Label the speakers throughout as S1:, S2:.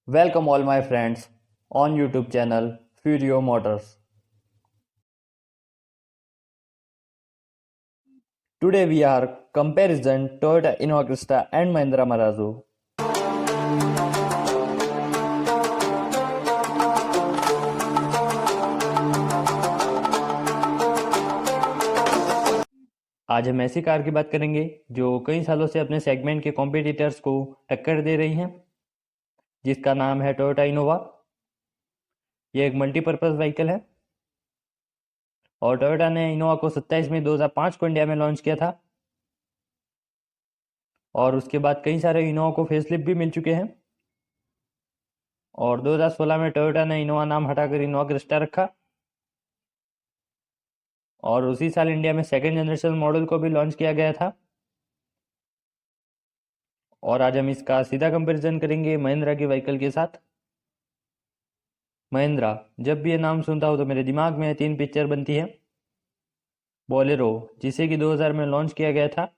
S1: Welcome all my friends on YouTube channel Furio Motors. Today we are comparison Toyota Innova Krista and Mahindra Marazzo. आज हम ऐसी car की बात करेंगे जो कई सालों से अपने सेगमेंट के कॉम्पिटिटर्स को टक्कर दे रही हैं, जिसका नाम है टोयोटा इनोवा। ये एक मल्टीपर्पज़ व्हीकल है और टोयोटा ने इनोवा को 27 मई 2005 को इंडिया में लॉन्च किया था और उसके बाद कई सारे इनोवा को फेसलिफ्ट भी मिल चुके हैं। और 2016 में टोयोटा ने इनोवा नाम हटाकर इनोवा क्रिस्टा रखा और उसी साल इंडिया में सेकेंड जनरेशन मॉडल को भी लॉन्च किया गया था। और आज हम इसका सीधा कंपैरिजन करेंगे महिंद्रा के व्हीकल के साथ। महिंद्रा, जब भी ये नाम सुनता हूँ तो मेरे दिमाग में 3 पिक्चर बनती है। बोलेरो, जिसे कि 2000 में लॉन्च किया गया था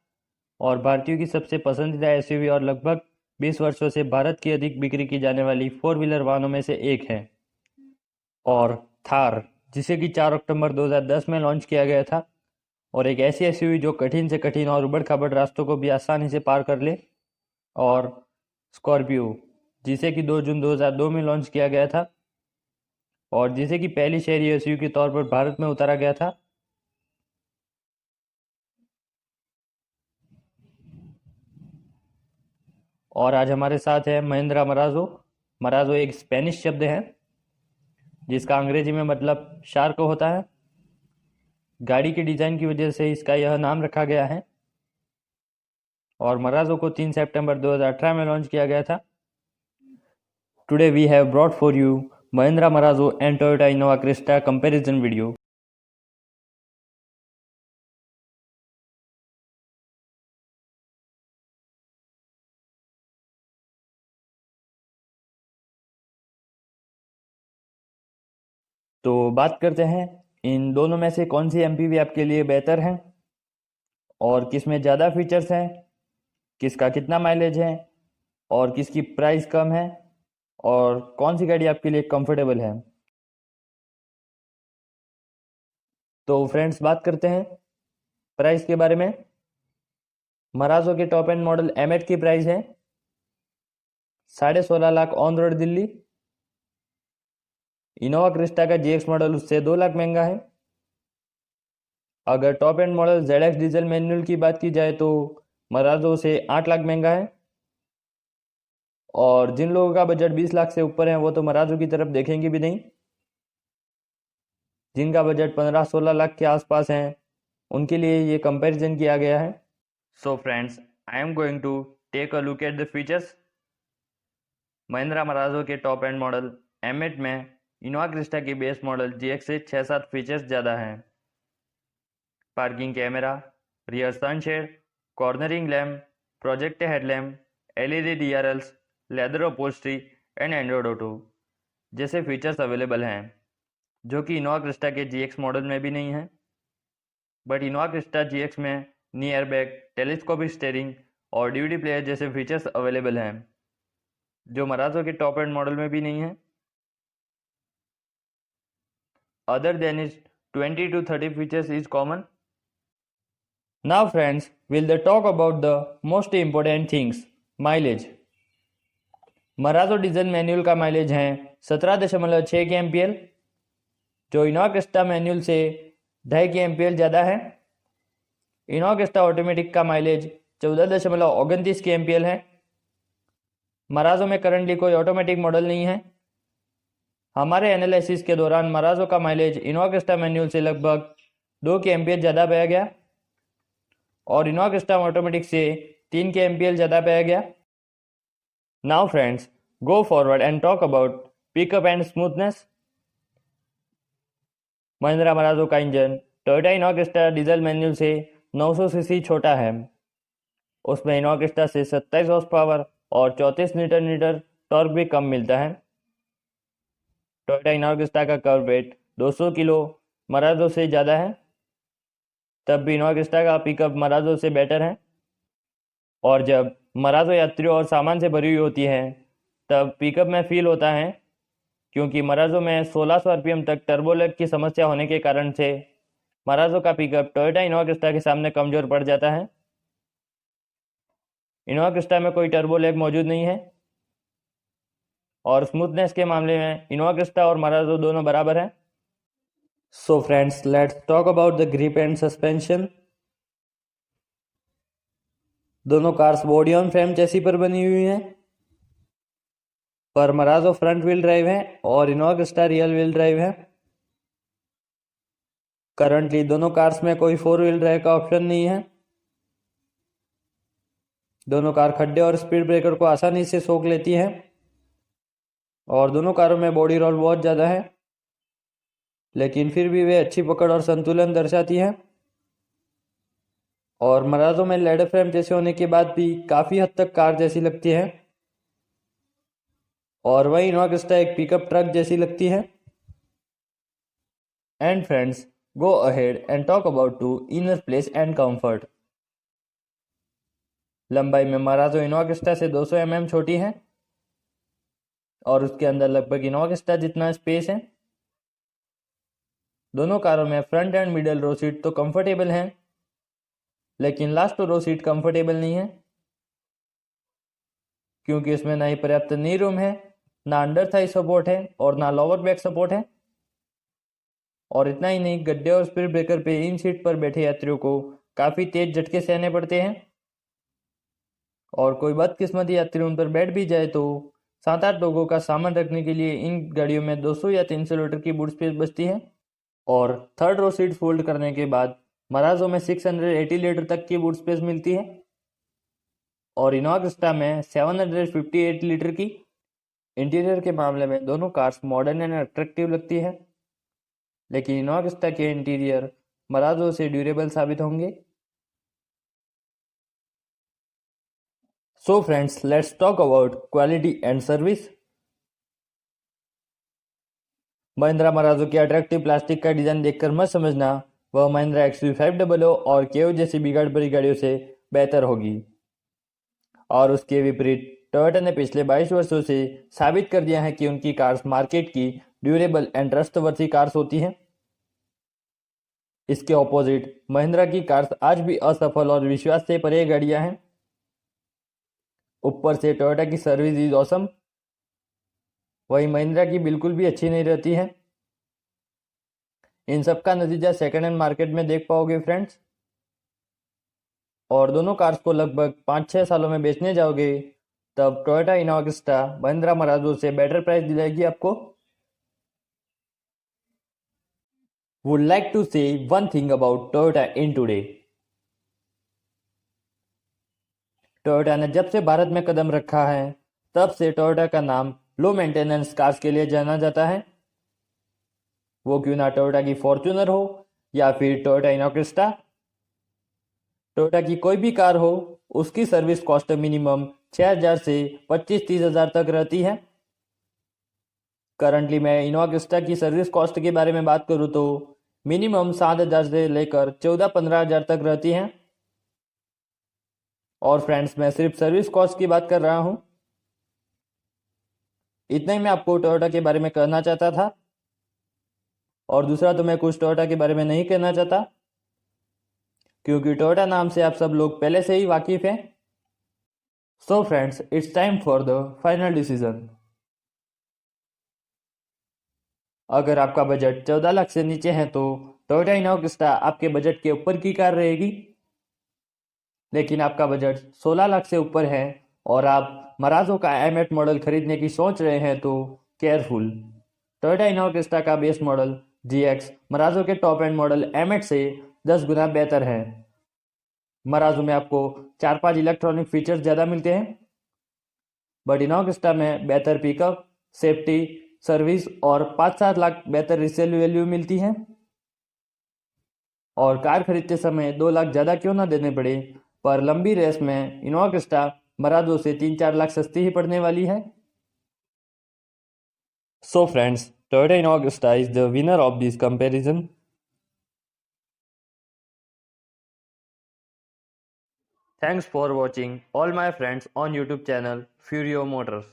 S1: और भारतीयों की सबसे पसंदीदा एसयूवी और लगभग 20 वर्षों से भारत की अधिक बिक्री की जाने वाली 4 व्हीलर वाहनों में से एक है। और थार, जिसे कि 4 अक्टूबर 2010 में लॉन्च किया गया था और एक ऐसी एसयूवी जो कठिन से कठिन और उबड़ खाबड़ रास्तों को भी आसानी से पार कर ले। और स्कॉर्पियो, जिसे कि 2 जून 2002 में लॉन्च किया गया था और जिसे कि पहली शहरी एसयूवी के तौर पर भारत में उतारा गया था। और आज हमारे साथ है महिंद्रा मराजो। मराजो एक स्पेनिश शब्द है जिसका अंग्रेजी में मतलब शार्क होता है। गाड़ी के डिज़ाइन की वजह से इसका यह नाम रखा गया है और मराजो को 3 सितंबर 2018 में लॉन्च किया गया था। Today we have brought for you Mahindra Marazzo and Toyota Innova Crysta comparison video. तो बात करते हैं इन दोनों में से कौन सी एमपीवी आपके लिए बेहतर है और किस में ज़्यादा फीचर्स हैं, किसका कितना माइलेज है और किसकी प्राइस कम है और कौन सी गाड़ी आपके लिए कंफर्टेबल है। तो फ्रेंड्स, बात करते हैं प्राइस के बारे में। मराजो के टॉप एंड मॉडल एम8 की प्राइस है 16.5 lakh on road Delhi. Innova Crysta का जीएक्स मॉडल उससे 2 लाख महंगा है। अगर top end model ZX diesel manual की बात की जाए तो मराजो से 8 लाख महंगा है। और जिन लोगों का बजट 20 लाख से ऊपर है वो तो मराजो की तरफ देखेंगे भी नहीं। जिनका बजट 15-16 लाख के आसपास है उनके लिए ये कंपैरिजन किया गया है। So friends, I am going to take a look at the features. Mahindra Marazzo के टॉप एंड मॉडल M8 में इनोवा क्रिस्टा के बेस मॉडल GX से 6-7 फीचर्स ज़्यादा हैं। Parking camera, rear sunshade, cornering lamp, projector headlamp, LED DRLs, leather upholstery and Android Auto जैसे features available हैं, जो कि इनोवा क्रिस्टा के GX मॉडल में भी नहीं है। बट इनोवा क्रिस्टा GX में नी एयरबैग, टेलीस्कोपिक स्टीयरिंग और DVD प्लेयर जैसे फीचर्स अवेलेबल हैं, जो मराजो के टॉप एंड मॉडल में भी नहीं है। Other than is 20 to 30 features is common. Now friends, we'll talk about the most important things, mileage. मराजो diesel manual का माइलेज है 17.6 के एम्पियर, जो इनोवा क्रिस्टा मैनुअल से 2.5 के एम्पियर ज़्यादा है। इनोवा क्रिस्टा ऑटोमेटिक का माइलेज 14.29 के एम्पियर है। मराजो में करंटली कोई ऑटोमेटिक मॉडल नहीं है। हमारे एनालिसिस के दौरान मराजो का माइलेज इनोवा क्रिस्टा मैनुअल से लगभग 2 के एम्पियर ज़्यादा पाया गया और इनोवा क्रिस्टा ऑटोमेटिक से 3 के एम्पियर ज़्यादा पाया गया। Now friends, go forward and talk about pickup and smoothness. Mahindra Marazzo का engine Toyota Innova Crysta diesel manual से 900 सीसी छोटा है। उसमें इनोवा क्रिस्टा से 27 हॉर्स पावर और 34 न्यूटन मीटर टॉर्क भी कम मिलता है। टोयोटा इनोवा क्रिस्टा का कर्व वेट 200 किलो मराजो से ज़्यादा है, तब भी इनोवा क्रिस्टा का पिकअप मराजो से बेटर है। और जब मराजो यात्रियों और सामान से भरी हुई होती है तब पिकअप में फील होता है, क्योंकि मराजो में 1600 आरपीएम तक टर्बोलैग की समस्या होने के कारण से मराजो का पिकअप टोयोटा इनोवा क्रिस्टा के सामने कमजोर पड़ जाता है। इनोवा क्रिस्टा में कोई टर्बोलैग मौजूद नहीं है और स्मूथनेस के मामले में इनोवा क्रिस्टा और मराजो दोनों बराबर हैं। So friends, let's talk about the grip and suspension. दोनों कार्स बॉडी ऑन फ्रेम चेसी पर बनी हुई हैं, पर मराजो फ्रंट व्हील ड्राइव है और Innova Crysta real wheel drive है। करंटली दोनों कार्स में कोई 4 व्हील ड्राइव का ऑप्शन नहीं है। दोनों कार खड्डे और स्पीड ब्रेकर को आसानी से सोख लेती हैं और दोनों कारों में बॉडी रोल बहुत ज़्यादा है, लेकिन फिर भी वे अच्छी पकड़ और संतुलन दर्शाती हैं। और मराजो में लैडर फ्रेम जैसे होने के बाद भी काफ़ी हद तक कार जैसी लगती है, और वही इनोवा क्रिस्टा एक पिकअप ट्रक जैसी लगती है। And friends, go ahead and talk about to inner place and comfort. लंबाई में मराजो इनोवा क्रिस्टा से 200 mm छोटी है और उसके अंदर लगभग इनोवा क्रिस्टा जितना स्पेस है। दोनों कारों में front and middle row seat तो कंफर्टेबल हैं, लेकिन लास्ट रो सीट कंफर्टेबल नहीं है, क्योंकि इसमें ना ही पर्याप्त नी रूम है, ना अंडर थाई सपोर्ट है और ना लोअर बैक सपोर्ट है। और इतना ही नहीं, गड्ढे और स्पीड ब्रेकर पे इन सीट पर बैठे यात्रियों को काफ़ी तेज झटके सहने पड़ते हैं, और कोई बदकिस्मती यात्री उन पर बैठ भी जाए तो 7-8 लोगों का सामान रखने के लिए इन गाड़ियों में 200 या 300 लीटर की बूट स्पेस बचती है। और थर्ड रो सीट फोल्ड करने के बाद मराजो में 680 लीटर तक की बूट स्पेस मिलती है और इनोवा क्रिस्टा में 758 लीटर की। इंटीरियर के मामले में दोनों कार्स मॉडर्न एंड अट्रैक्टिव लगती है, लेकिन इनोवा क्रिस्टा के इंटीरियर मराजो से ड्यूरेबल साबित होंगे। So friends, let's talk about quality and service. Mahindra मराजो की अट्रैक्टिव प्लास्टिक का डिजाइन देखकर मत समझना वह महिंद्रा XUV500 और केओ जैसी बिगाड़ भरी गाड़ियों से बेहतर होगी। और उसके विपरीत टोयोटा ने पिछले 22 वर्षों से साबित कर दिया है कि उनकी कार्स मार्केट की ड्यूरेबल एंड ट्रस्टवर्थी कार्स होती हैं। इसके ऑपोजिट महिंद्रा की कार्स आज भी असफल और विश्वास से परे गाड़ियां हैं। ऊपर से टोयोटा की सर्विस इज ऑसम, वही महिंद्रा की बिल्कुल भी अच्छी नहीं रहती है। इन सब का नतीजा सेकेंड हैंड मार्केट में देख पाओगे फ्रेंड्स। और दोनों कार्स को लगभग 5-6 सालों में बेचने जाओगे तब टोयोटा इनोवा क्रिस्टा महिंद्रा मराजो से बेटर प्राइस दिलाएगी आपको। वुड लाइक टू से one thing about Toyota in today. Toyota ने जब से भारत में कदम रखा है तब से टोयोटा का नाम लो मेंटेनेंस कार्स के लिए जाना जाता है, वो क्यों ना टोयोटा की फॉर्च्यूनर हो या फिर टोयोटा इनोवा क्रिस्टा। टोयोटा की कोई भी कार हो, उसकी सर्विस कॉस्ट मिनिमम 6,000 से 25-30 हज़ार तक रहती है। करंटली मैं इनोवा क्रिस्टा की सर्विस कॉस्ट के बारे में बात करूँ तो मिनिमम 7,000 से लेकर 14-15 हज़ार तक रहती है। और फ्रेंड्स, मैं सिर्फ सर्विस कॉस्ट की बात कर रहा हूँ। इतना ही मैं आपको टोयोटा के बारे में कहना चाहता था, और दूसरा तो मैं कुछ टोयोटा के बारे में नहीं कहना चाहता, क्योंकि टोयोटा नाम से आप सब लोग पहले से ही वाकिफ हैं। So friends, it's time for the final decision. अगर आपका बजट 14 लाख से नीचे है तो टोयोटा इनोवा क्रिस्टा आपके बजट के ऊपर की कार रहेगी। लेकिन आपका बजट 16 लाख से ऊपर है और आप मराजो का M8 मॉडल खरीदने की सोच रहे हैं तो केयरफुल। टोयोटा इनोवा क्रिस्टा का बेस मॉडल GX मराजो के टॉप एंड मॉडल M8 से 10 गुना बेहतर है। मराजो में आपको 4-5 इलेक्ट्रॉनिक फीचर्स ज़्यादा मिलते हैं, बट इनोवा क्रिस्टा में बेहतर पिकअप, सेफ्टी, सर्विस और 5-7 लाख बेहतर रिसेल वैल्यू मिलती है। और कार खरीदते समय 2 लाख ज़्यादा क्यों ना देने पड़े, पर लंबी रेस में इनोवा क्रिस्टा मराजो से 3-4 लाख सस्ती ही पड़ने वाली है। So friends, Toyota Innova Crysta is the winner of this comparison. Thanks for watching all my friends on YouTube channel Furio Motors.